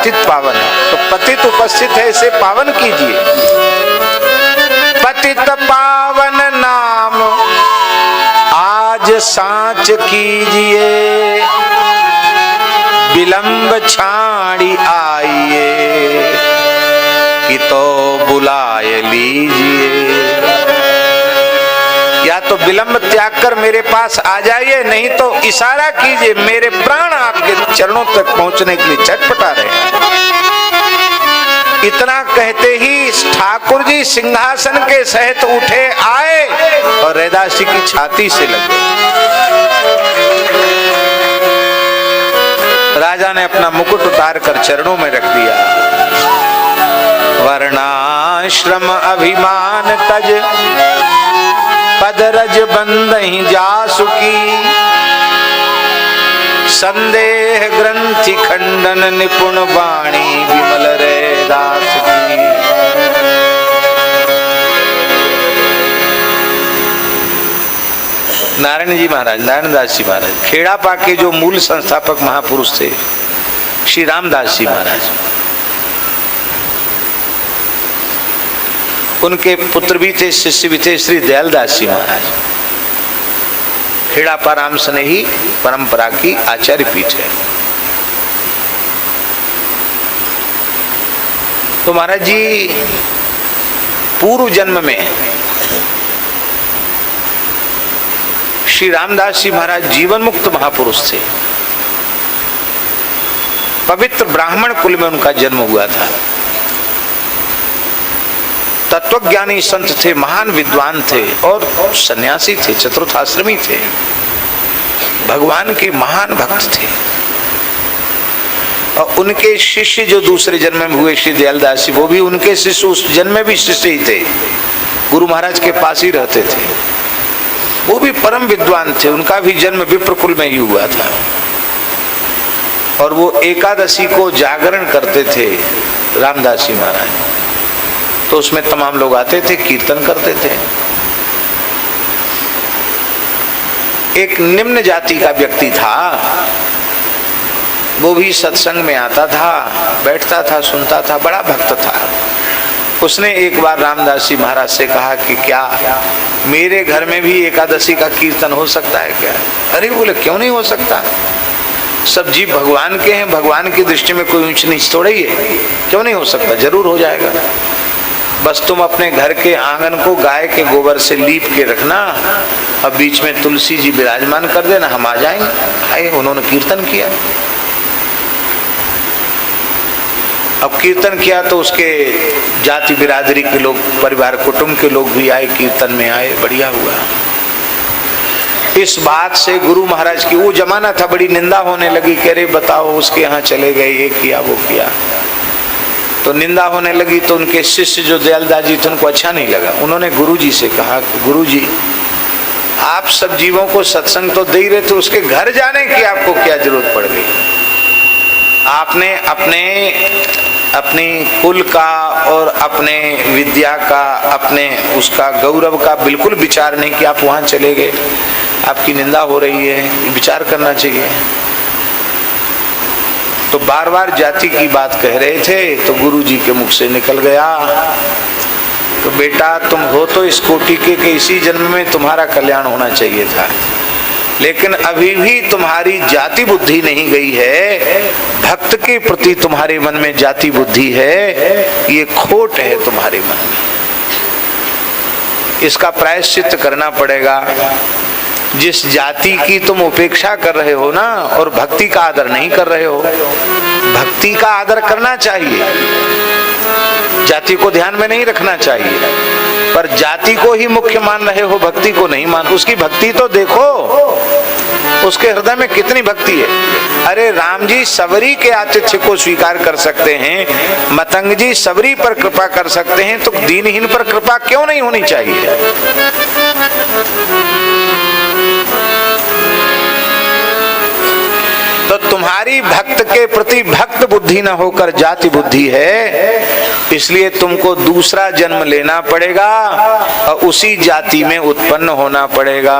पतित पावन है, तो पतित उपस्थित है, इसे पावन कीजिए। पतित पावन नाम आज सांच कीजिए, विलंब छाड़ी आइए कि तो बुलाए लीजिए। या तो विलंब त्याग कर मेरे पास आ जाइए, नहीं तो इशारा कीजिए, मेरे प्राण आपके चरणों तक पहुंचने के लिए छटपटा रहे। इतना कहते ही ठाकुर जी सिंहासन के सहित उठे आए और रैदास जी की छाती से लगे। राजा ने अपना मुकुट उतार कर चरणों में रख दिया। वर्णाश्रम अभिमान तज, पदरज बंदहि जासुकी, संदेह ग्रंथि खंडन निपुण वाणी, विमल रैदास की। नारायण जी महाराज, नारायण दास जी महाराज, खेड़ा पाके जो मूल संस्थापक महापुरुष थे, श्री रामदास जी महाराज, उनके पुत्र भी थे, शिष्य भी थे, श्री दयालदास जी महाराज। खेड़ा पाराम स्नेही परंपरा की आचार्य पीठ है। तो महाराज जी पूर्व जन्म में श्री रामदास जी महाराज जीवन मुक्त महापुरुष थे। पवित्र ब्राह्मण कुल में उनका जन्म हुआ था। तत्वज्ञानी संत थे, महान विद्वान थे और सन्यासी थे, चतुर्थाश्रमी थे, भगवान के महान भक्त थे। और उनके शिष्य जो दूसरे जन्म में हुए श्री दयालदास जी, वो भी उनके शिष्य उस जन्म में भी शिष्य ही थे, गुरु महाराज के पास ही रहते थे। वो भी परम विद्वान थे, उनका भी जन्म विप्रकुल में ही हुआ था। और वो एकादशी को जागरण करते थे रामदास जी महाराज, तो उसमें तमाम लोग आते थे, कीर्तन करते थे। एक निम्न जाति का व्यक्ति था, वो भी सत्संग में आता था, बैठता था, सुनता था, बड़ा भक्त था। उसने एक बार रामदास जी महाराज से कहा कि क्या मेरे घर में भी एकादशी का कीर्तन हो सकता है क्या? अरे बोले क्यों नहीं हो सकता, सब जीव भगवान के हैं, भगवान की दृष्टि में कोई ऊंच नीच थोड़ा ही है, क्यों नहीं हो सकता? जरूर हो जाएगा। बस तुम अपने घर के आंगन को गाय के गोबर से लीप के रखना, अब बीच में तुलसी जी विराजमान कर देना, हम आ जाएंगे। आए, उन्होंने कीर्तन किया। अब कीर्तन किया तो उसके जाति बिरादरी के लोग, परिवार कुटुंब के लोग भी आए, कीर्तन में आए, बढ़िया हुआ। इस बात से गुरु महाराज की, वो जमाना था, बड़ी निंदा होने लगी। कह रहे बताओ उसके यहाँ चले गए, ये किया वो किया, तो निंदा होने लगी। तो उनके शिष्य जो दयालदास जी थे, उनको अच्छा नहीं लगा। उन्होंने गुरु जी से कहा, गुरु जी आप सब जीवों को सत्संग तो दे ही रहे थे, उसके घर जाने की आपको क्या जरूरत पड़ गई? आपने अपनी कुल का और अपने विद्या का, अपने उसका गौरव का बिल्कुल विचार नहीं किया, आप वहां चले गए, आपकी निंदा हो रही है, विचार करना चाहिए। तो बार बार जाति की बात कह रहे थे, तो गुरु जी के मुख से निकल गया, तो बेटा तुम हो तो इस कोटि के इसी जन्म में तुम्हारा कल्याण होना चाहिए था, लेकिन अभी भी तुम्हारी जाति बुद्धि नहीं गई है, भक्त के प्रति तुम्हारे मन में जाति बुद्धि है, ये खोट है तुम्हारे मन में, इसका प्रायश्चित करना पड़ेगा। जिस जाति की तुम उपेक्षा कर रहे हो ना, और भक्ति का आदर नहीं कर रहे हो, भक्ति का आदर करना चाहिए, जाति को ध्यान में नहीं रखना चाहिए, पर जाति को ही मुख्य मान रहे हो, भक्ति को नहीं मान। उसकी भक्ति तो देखो, उसके हृदय में कितनी भक्ति है। अरे राम जी सबरी के आतिथ्य को स्वीकार कर सकते हैं, मतंग जी सबरी पर कृपा कर सकते हैं, तो दीनहीन पर कृपा क्यों नहीं होनी चाहिए? तो तुम्हारी भक्त के प्रति भक्त बुद्धि न होकर जाति बुद्धि है, इसलिए तुमको दूसरा जन्म लेना पड़ेगा और उसी जाति में उत्पन्न होना पड़ेगा।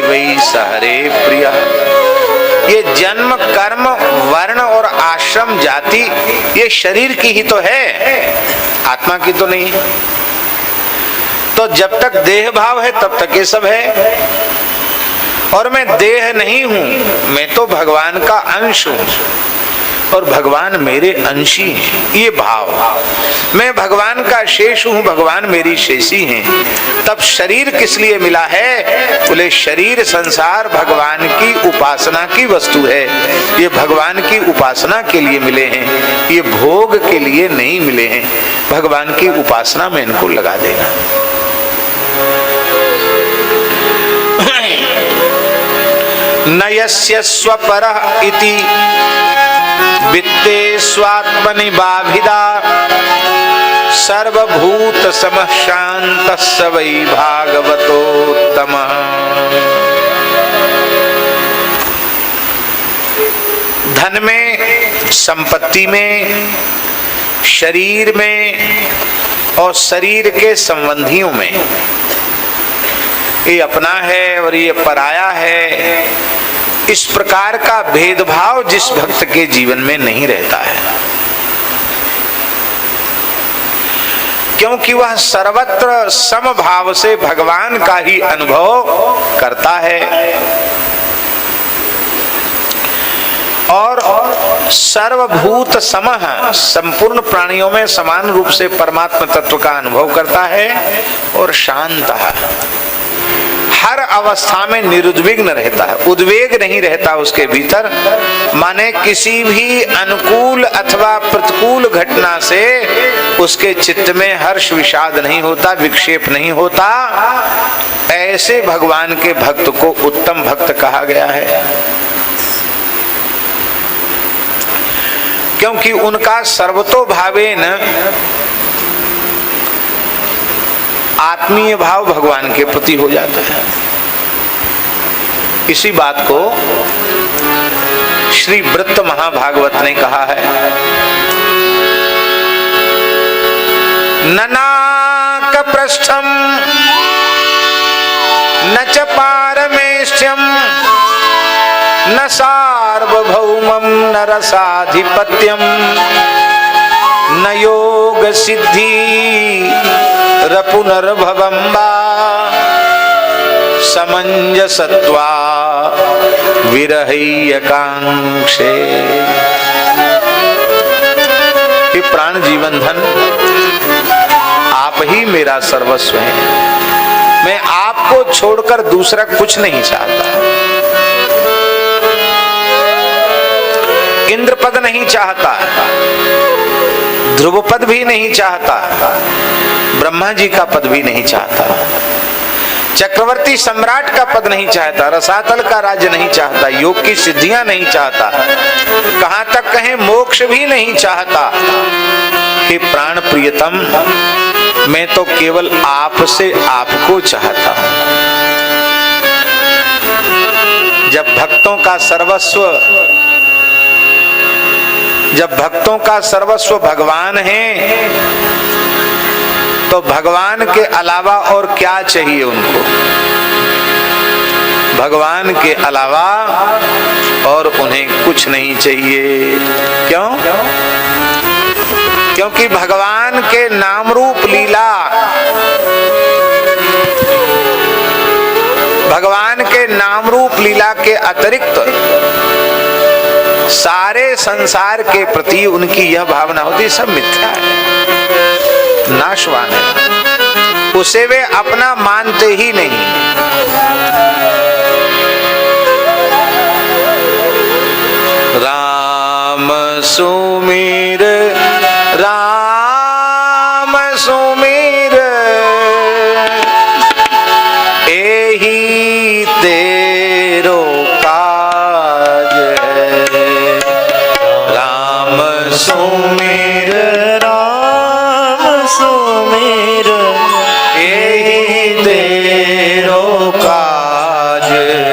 वही सहरे प्रिय। ये जन्म, कर्म, वर्ण और आश्रम, जाति ये शरीर की ही तो है, आत्मा की तो नहीं। तो जब तक देह भाव है तब तक ये सब है। और मैं देह नहीं हूं, मैं तो भगवान का अंश हूं और भगवान मेरे अंशी हैं। ये भाव, मैं भगवान का शेष हूं, भगवान मेरी शेषी हैं। तब शरीर किस लिए मिला है? बोले शरीर संसार भगवान की उपासना की वस्तु है। ये भगवान की उपासना के लिए मिले हैं, ये भोग के लिए नहीं मिले हैं। भगवान की उपासना में इनको लगा देना। न यस्य स्वपरः इति वित्ते स्वात्मनि बाभिदा सर्वभूत समः शान्तः स वै भागवतोत्तमः। धन में, संपत्ति में, शरीर में और शरीर के संबंधियों में ये अपना है और ये पराया है, इस प्रकार का भेदभाव जिस भक्त के जीवन में नहीं रहता है, क्योंकि वह सर्वत्र समभाव से भगवान का ही अनुभव करता है और सर्वभूत समः, संपूर्ण प्राणियों में समान रूप से परमात्मा तत्व का अनुभव करता है और शांत है, हर अवस्था में निरुद्विग्न रहता है, उद्वेग नहीं रहता उसके भीतर। माने किसी भी अनुकूल अथवा प्रतिकूल घटना से उसके चित्त में हर्ष विषाद नहीं होता, विक्षेप नहीं होता। ऐसे भगवान के भक्त को उत्तम भक्त कहा गया है, क्योंकि उनका सर्वतोभावेन आत्मीय भाव भगवान के प्रति हो जाता है। इसी बात को श्री वृत्त महाभागवत ने कहा है, ननाक पृष्ठम न च पारमेष्ठ्यम न सार्वभौमम न रसाधिपत्यम न योग सिद्धि रपुनर्भवं वा समंजसत्वा विरहैयकांक्षे। ये प्राण जीवन धन आप ही मेरा सर्वस्व है, मैं आपको छोड़कर दूसरा कुछ नहीं चाहता। इंद्र पद नहीं चाहता, ध्रुव पद भी नहीं चाहता, ब्रह्मा जी का पद भी नहीं चाहता, चक्रवर्ती सम्राट का पद नहीं चाहता, रसातल का राज्य नहीं चाहता, योग की सिद्धियां नहीं चाहता, कहां तक कहें मोक्ष भी नहीं चाहता। हे प्राण प्रियतम, मैं तो केवल आपसे आपको चाहता हूं। जब भक्तों का सर्वस्व भगवान है, तो भगवान के अलावा और क्या चाहिए उनको? भगवान के अलावा और उन्हें कुछ नहीं चाहिए। क्यों? क्योंकि भगवान के नाम रूप लीला, भगवान के नाम रूप लीला के अतिरिक्त सारे संसार के प्रति उनकी यह भावना होती, सब मिथ्या है, नाशवान है, उसे वे अपना मानते ही नहीं। राम सुमिर राम सुमिर एही तेरो काज है। राम सुमिर राम सुमिर एही तेरो काज है।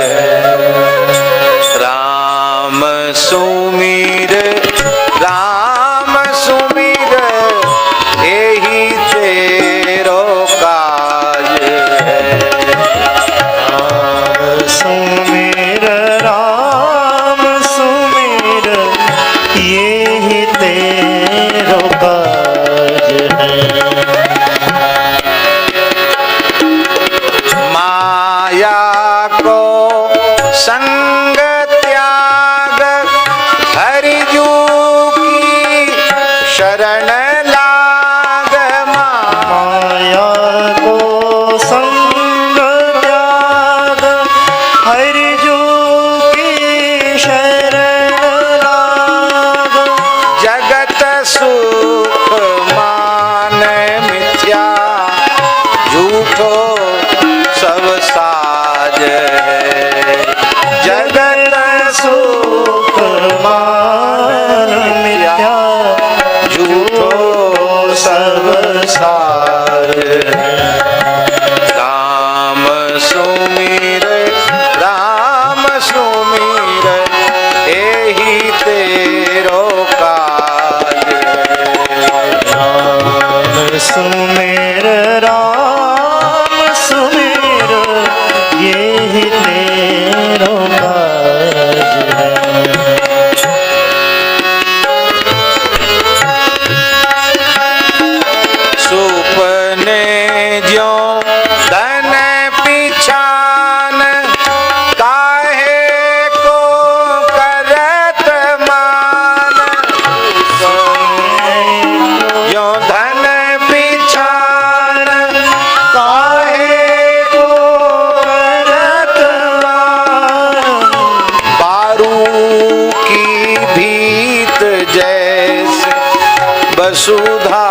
राम सुमिर राम सुमिर एही तेरो सार। राम सुमिर राम सुमिर एहि तेरो काज। राम सुमिर राम सुमिर यही तेरो काज है। सुपने ज्यों धन पिछान काहे को करत मान। ज्यों धन पिछान काहे को करत मान। बारू की भीत जैसे वसुधा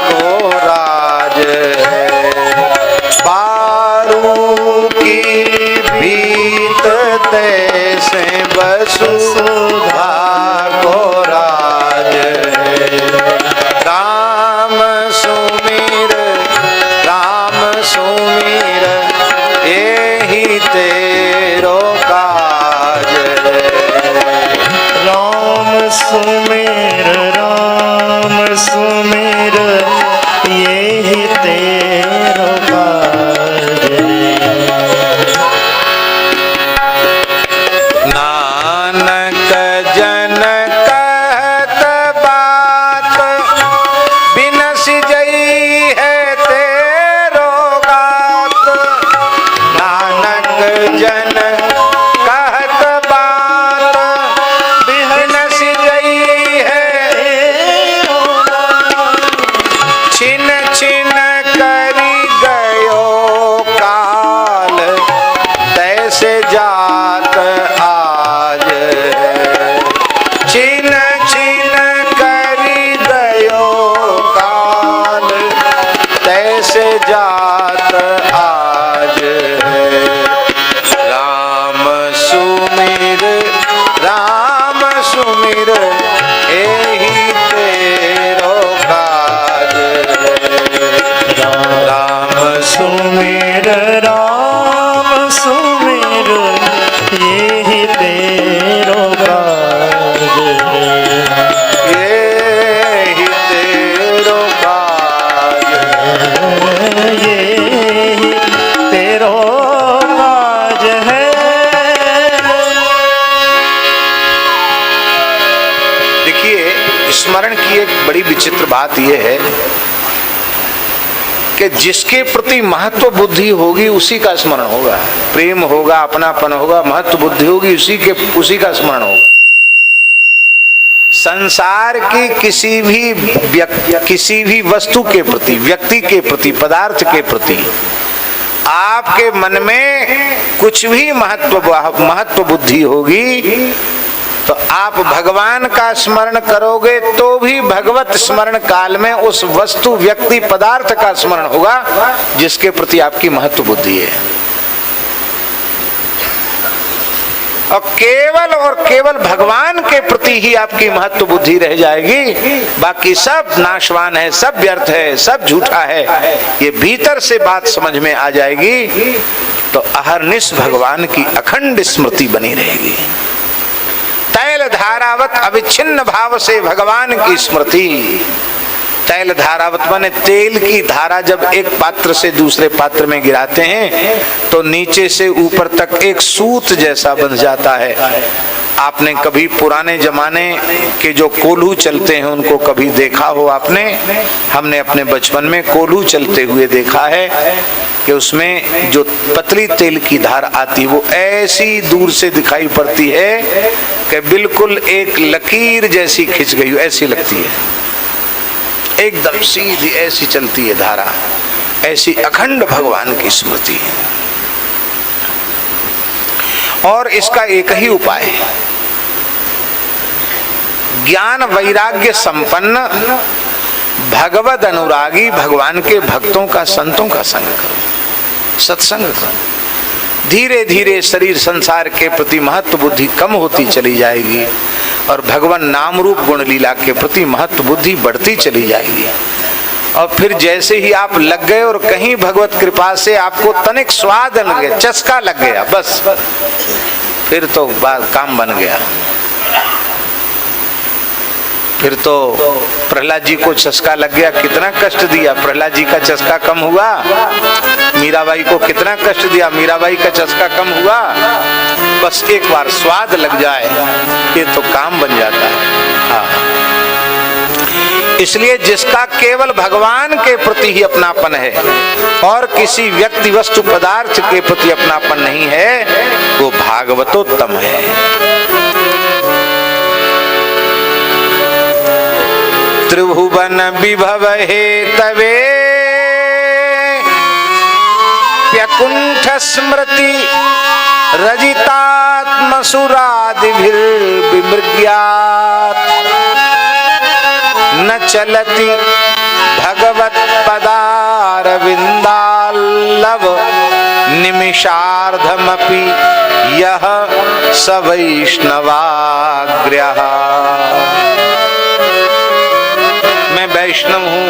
को राज है। बारू की भीत तैसे वसुधा को राज है। राम सुमिर एहि तेरो काज है। राम सुमिर यही तेरो काज है। नानक जन कहत बात बिनस जई है तेरो गात। नानक जन कहत बात बिनस जई है तेरो गात। छिन छिन करी गयो काल तैसे जात आज है। छिन छिन करी गयो काल तैसे जात आज है। राम सुमिर एहि तेरो काज है। राम सुमिर राम सुमिर यही तेरो काज है। एहि तेरो काज है। यही तेरो काज है। देखिए, स्मरण की एक बड़ी विचित्र बात यह है कि जिसके प्रति महत्व बुद्धि होगी उसी का स्मरण होगा। प्रेम होगा, अपनापन होगा, महत्व बुद्धि होगी, उसी का स्मरण होगा। संसार की किसी भी वस्तु के प्रति, व्यक्ति के प्रति, पदार्थ के प्रति आपके मन में कुछ भी महत्व बुद्धि होगी तो आप भगवान का स्मरण करोगे तो भी भगवत स्मरण काल में उस वस्तु, व्यक्ति, पदार्थ का स्मरण होगा जिसके प्रति आपकी महत्व बुद्धि है। और केवल भगवान के प्रति ही आपकी महत्व बुद्धि रह जाएगी। बाकी सब नाशवान है, सब व्यर्थ है, सब झूठा है। ये भीतर से बात समझ में आ जाएगी तो अहरनिश भगवान की अखंड स्मृति बनी रहेगी। तैल धारावत अविच्छिन्न भाव से भगवान की स्मृति। तैल धारावत माने तेल की धारा जब एक पात्र से दूसरे पात्र में गिराते हैं तो नीचे से ऊपर तक एक सूत जैसा बन जाता है। आपने कभी पुराने जमाने के जो कोल्हू चलते हैं उनको कभी देखा हो आपने? हमने अपने बचपन में कोल्हू चलते हुए देखा है कि उसमें जो पतली तेल की धार आती वो ऐसी दूर से दिखाई पड़ती है कि बिल्कुल एक लकीर जैसी खिंच गई ऐसी लगती है, एकदम सीधी ऐसी चलती है धारा। ऐसी अखंड भगवान की स्मृति है। और इसका एक ही उपाय है, ज्ञान वैराग्य संपन्न भगवद अनुरागी भगवान के भक्तों का, संतों का संग करो, सत्संग करो। धीरे धीरे शरीर संसार के प्रति महत्व बुद्धि कम होती चली जाएगी और भगवान नाम रूप गुण लीला के प्रति महत्व बुद्धि बढ़ती चली जाएगी। और फिर जैसे ही आप लग गए और कहीं भगवत कृपा से आपको तनिक स्वाद लग गया, चस्का लग गया, बस फिर तो काम बन गया। फिर तो प्रहलाद जी को चस्का लग गया, कितना कष्ट दिया, प्रहलाद जी का चस्का कम हुआ। मीराबाई को कितना कष्ट दिया, मीराबाई का चस्का कम हुआ। बस एक बार स्वाद लग जाए ये तो काम बन जाता है। हाँ, इसलिए जिसका केवल भगवान के प्रति ही अपनापन है और किसी व्यक्ति वस्तु पदार्थ के प्रति अपनापन नहीं है, वो भागवतोत्तम है। त्रिभुवन विभव हेतवे प्यकुंठ स्मृति रजितात्म सुरादिभिर्विमृग्यात् न चलति भगवत पदारविंदाल्लव निमिषार्धमपि यह स वैष्णवाग्र्यः। मैं वैष्णव हूँ,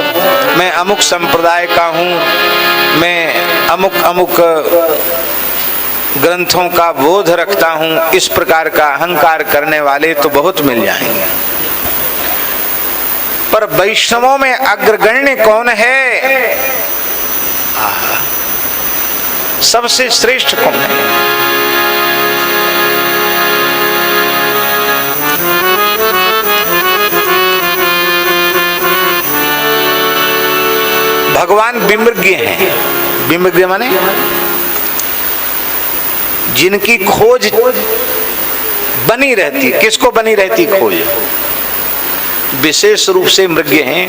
मैं अमुक संप्रदाय का हूँ, मैं अमुक अमुक ग्रंथों का बोध रखता हूँ, इस प्रकार का अहंकार करने वाले तो बहुत मिल जाएंगे। पर वैष्णवों में अग्रगण्य कौन है? सबसे श्रेष्ठ कौन है? भगवान विमृग्य हैं। विमृग्य माने जिनकी खोज बनी रहती। किसको बनी रहती खोज? विशेष रूप से मृग्य हैं,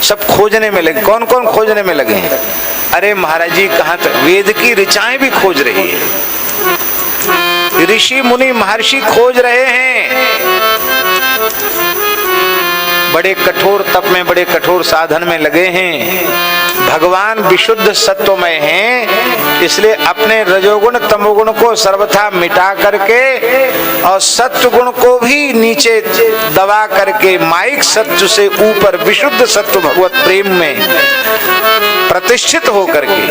सब खोजने में लगे। कौन कौन खोजने में लगे हैं? अरे महाराज जी कहाँ तक वेद की ऋचाएं भी खोज रही है, ऋषि मुनि महर्षि खोज रहे हैं। बड़े कठोर तप में, बड़े कठोर साधन में लगे हैं। भगवान विशुद्ध सत्वमय हैं, इसलिए अपने रजोगुण तमोगुण को सर्वथा मिटा करके और सत्व गुण को भी नीचे दबा करके माइक सत्व से ऊपर विशुद्ध सत्व भगवत प्रेम में प्रतिष्ठित होकर के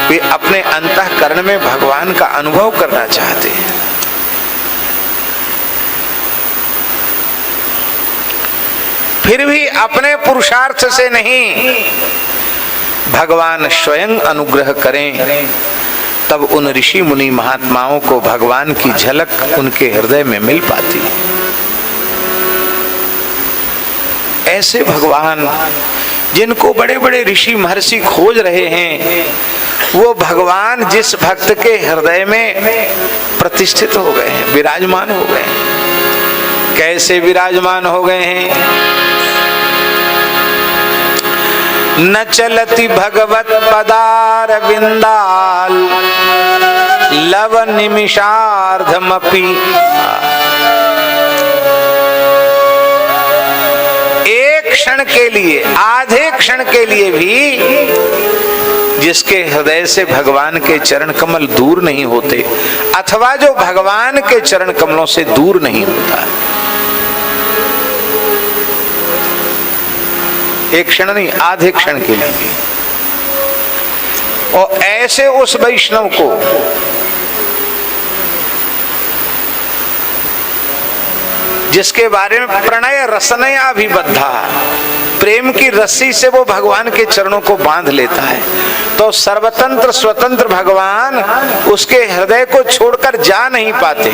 वे अपने अंतःकरण में भगवान का अनुभव करना चाहते हैं। फिर भी अपने पुरुषार्थ से नहीं, भगवान स्वयं अनुग्रह करें, तब उन ऋषि मुनि महात्माओं को भगवान की झलक उनके हृदय में मिल पाती। ऐसे भगवान जिनको बड़े बड़े ऋषि महर्षि खोज रहे हैं, वो भगवान जिस भक्त के हृदय में प्रतिष्ठित हो गए हैं, विराजमान हो गए हैं। कैसे विराजमान हो गए हैं? न चलति भगवत पदारविंदाल लव निमिषार्धमपि। एक क्षण के लिए, आधे क्षण के लिए भी जिसके हृदय से भगवान के चरण कमल दूर नहीं होते, अथवा जो भगवान के चरण कमलों से दूर नहीं होता, एक क्षण नहीं, आधे क्षण के लिए। और ऐसे उस वैष्णव को जिसके बारे में प्रणय रसनया अभिबद्धा, प्रेम की रस्सी से वो भगवान के चरणों को बांध लेता है, तो सर्वतंत्र स्वतंत्र भगवान उसके हृदय को छोड़कर जा नहीं पाते।